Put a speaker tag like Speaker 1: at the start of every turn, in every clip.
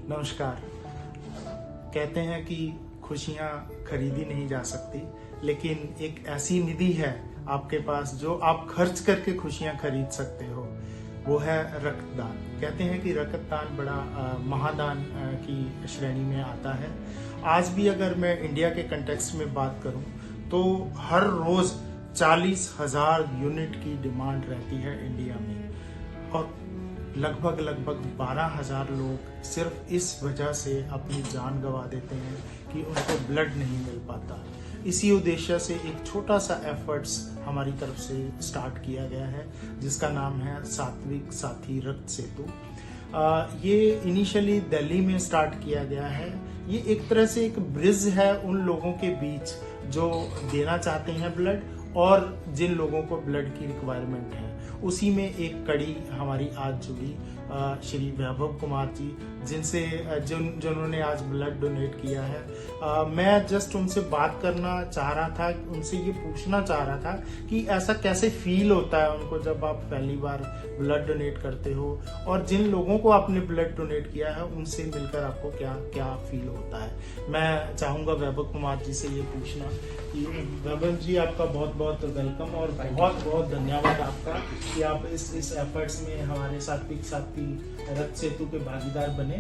Speaker 1: नमस्कार। कहते हैं कि खुशियाँ खरीदी नहीं जा सकती, लेकिन एक ऐसी निधि है आपके पास जो आप खर्च करके खुशियाँ खरीद सकते हो, वो है रक्तदान। कहते हैं कि रक्तदान बड़ा महादान की श्रेणी में आता है। आज भी अगर मैं इंडिया के कंटेक्स्ट में बात करूं तो हर रोज़ 40,000 यूनिट की डिमांड रहती है इंडिया में, और लगभग 12,000 लोग सिर्फ इस वजह से अपनी जान गंवा देते हैं कि उनको ब्लड नहीं मिल पाता। इसी उद्देश्य से एक छोटा सा एफर्ट्स हमारी तरफ से स्टार्ट किया गया है, जिसका नाम है सात्विक साथी रक्त सेतु। ये इनिशियली दिल्ली में स्टार्ट किया गया है। ये एक तरह से एक ब्रिज है उन लोगों के बीच जो देना चाहते हैं ब्लड, और जिन लोगों को ब्लड की रिक्वायरमेंट है। उसी में एक कड़ी हमारी आज जुड़ी श्री वैभव कुमार जी, जिन्होंने आज ब्लड डोनेट किया है। मैं जस्ट उनसे बात करना चाह रहा था, उनसे ये पूछना चाह रहा था कि ऐसा कैसे फील होता है उनको जब आप पहली बार ब्लड डोनेट करते हो, और जिन लोगों को आपने ब्लड डोनेट किया है उनसे मिलकर आपको क्या क्या फील होता है। मैं चाहूँगा वैभव कुमार जी से ये पूछना कि वैभव जी, आपका बहुत बहुत वेलकम और बहुत बहुत धन्यवाद आपका कि आप इस एफर्ट्स में हमारे सात्विक साथी रक्त सेतु के भागीदार बने।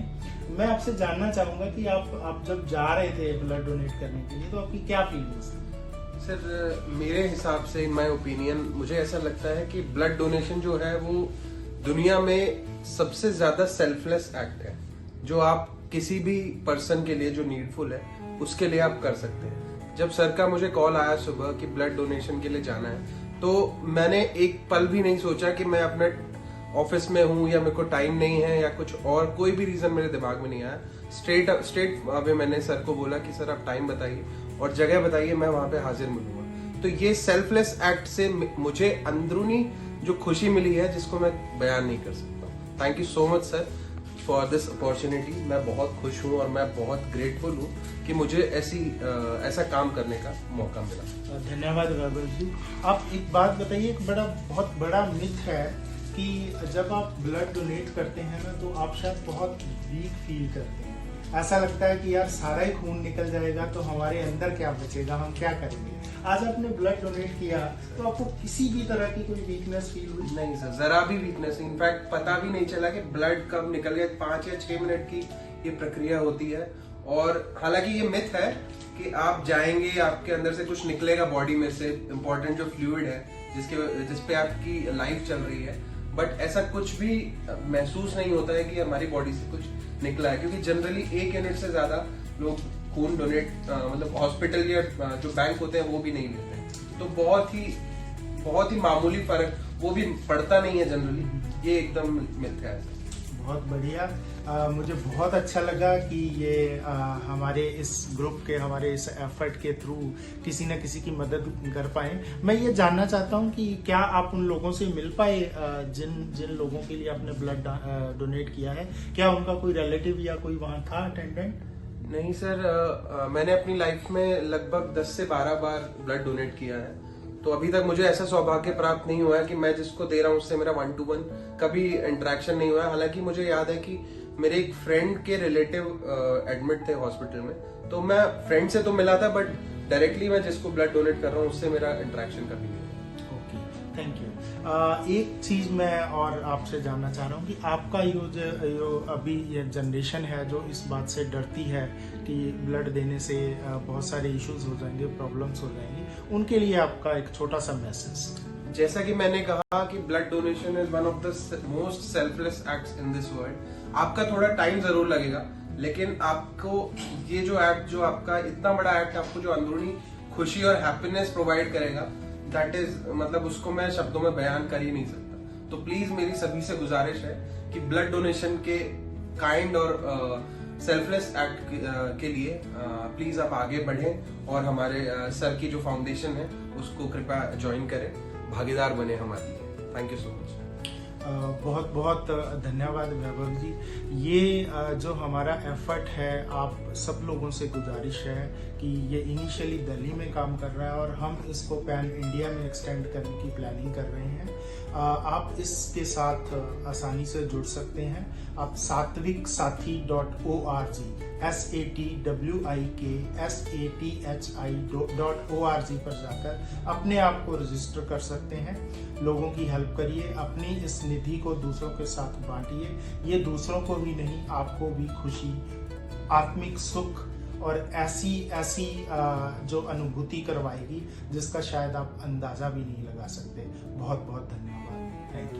Speaker 1: मैं आपसे जानना चाहूंगा कि आप जब जा रहे थे ब्लड डोनेट करने के लिए तो आपकी क्या फीलिंग्स थी?
Speaker 2: सर, मेरे हिसाब से, इन माय ओपिनियन, मुझे ऐसा लगता है कि ब्लड डोनेशन जो है वो दुनिया में सबसे ज्यादा सेल्फलेस एक्ट है, जो आप किसी भी पर्सन के लिए जो नीडफुल है उसके लिए आप कर सकते हैं। जब सर का मुझे कॉल आया सुबह कि ब्लड डोनेशन के लिए जाना है, तो मैंने एक पल भी नहीं सोचा कि मैं अपने ऑफिस में हूँ या मेरे को टाइम नहीं है या कुछ और कोई भी रीजन मेरे दिमाग में नहीं आया। स्ट्रेट अवे मैंने सर को बोला कि सर आप टाइम बताइए और जगह बताइए, मैं वहां पे हाजिर मिलूंगा। तो ये सेल्फलेस एक्ट से मुझे अंदरूनी जो खुशी मिली है जिसको मैं बयान नहीं कर सकता। Thank you so much sir for this opportunity. मैं बहुत खुश हूँ और मैं बहुत ग्रेटफुल हूँ कि मुझे ऐसा काम करने का मौका मिला।
Speaker 1: धन्यवाद वैभव जी। आप एक बात बताइए, एक बहुत बड़ा मिथ है कि जब आप ब्लड डोनेट करते हैं ना तो आप शायद बहुत वीक फील करते हैं। ऐसा लगता है कि यार सारा ही खून निकल जाएगा तो हमारे अंदर क्या बचेगा, हम क्या करेंगे। आज आपने ब्लड डोनेट किया तो आपको किसी भी तरह की कोई वीकनेस फील हुई?
Speaker 2: नहीं सर, जरा भी वीकनेस। इनफैक्ट पता भी नहीं चला कि ब्लड कब निकल गया। 5 या 6 मिनट की ये प्रक्रिया होती है, और हालांकि ये मिथ है कि आप जाएंगे, आपके अंदर से कुछ निकलेगा बॉडी में से, इम्पोर्टेंट जो फ्लूइड है जिसपे आपकी लाइफ चल रही है, बट ऐसा कुछ भी महसूस नहीं होता है कि हमारी बॉडी से कुछ निकला है, क्योंकि जनरली 1 यूनिट से ज्यादा लोग खून डोनेट मतलब हॉस्पिटल या जो बैंक होते हैं वो भी नहीं लेते हैं। तो बहुत ही मामूली फर्क, वो भी पड़ता नहीं है जनरली। ये एकदम मिथ है।
Speaker 1: बहुत बढ़िया। मुझे बहुत अच्छा लगा कि ये हमारे इस ग्रुप के, हमारे इस एफर्ट के थ्रू किसी न किसी की मदद कर पाए। मैं ये जानना चाहता हूँ कि क्या आप उन लोगों से मिल पाए जिन लोगों के लिए आपने ब्लड डोनेट किया है? क्या उनका कोई रिलेटिव या कोई वहाँ था अटेंडेंट?
Speaker 2: नहीं सर, मैंने अपनी लाइफ में लगभग 10 से 12 बार ब्लड डोनेट किया है, तो अभी तक मुझे ऐसा सौभाग्य प्राप्त नहीं हुआ है कि मैं जिसको दे रहा हूँ उससे मेरा 1-to-1 कभी इंटरेक्शन नहीं हुआ है। हालांकि मुझे याद है कि मेरे एक फ्रेंड के रिलेटिव एडमिट थे हॉस्पिटल में, तो मैं फ्रेंड से तो मिला था, बट डायरेक्टली मैं जिसको ब्लड डोनेट कर रहा हूँ उससे मेरा इंटरेक्शन कभी नहीं हुआ।
Speaker 1: Okay, thank you. एक चीज मैं और आपसे जानना चाह रहा हूँ कि आपका जो अभी ये जनरेशन है जो इस बात से डरती है कि ब्लड देने से बहुत सारे इश्यूज हो जाएंगे, प्रॉब्लम्स हो जाएंगी, उनके लिए आपका एक छोटा सा मैसेज।
Speaker 2: जैसा कि मैंने कहा कि blood donation is one of the most selfless acts in this world. आपका थोड़ा टाइम जरूर लगेगा, लेकिन आपको ये जो एक्ट, जो आपका इतना बड़ा एक्ट आपको जो अंदरूनी खुशी और हैप्पीनेस प्रोवाइड करेगा, दैट इज, मतलब उसको मैं शब्दों में बयान कर ही नहीं सकता। तो प्लीज मेरी सभी से गुजारिश है कि ब्लड डोनेशन के काइंड और सेल्फलेस एक्ट के लिए प्लीज आप आगे बढ़ें और हमारे सर की जो फाउंडेशन है उसको कृपया ज्वाइन करें, भागीदार बने हमारे लिए। Thank you so much.
Speaker 1: बहुत बहुत धन्यवाद वैभव जी। ये जो हमारा एफर्ट है, आप सब लोगों से गुजारिश है कि ये इनिशियली दिल्ली में काम कर रहा है और हम इसको पैन इंडिया में एक्सटेंड करने की प्लानिंग कर रहे हैं। आप इसके साथ आसानी से जुड़ सकते हैं। आप satviksathi.org SATWIKSATHI.org पर जाकर अपने आप को रजिस्टर कर सकते हैं। लोगों की हेल्प करिए, अपनी इस निधि को दूसरों के साथ बांटिए। ये दूसरों को ही नहीं, आपको भी खुशी, आत्मिक सुख और ऐसी जो अनुभूति करवाएगी जिसका शायद आप अंदाजा भी नहीं लगा सकते। बहुत बहुत धन्यवाद। Thank you.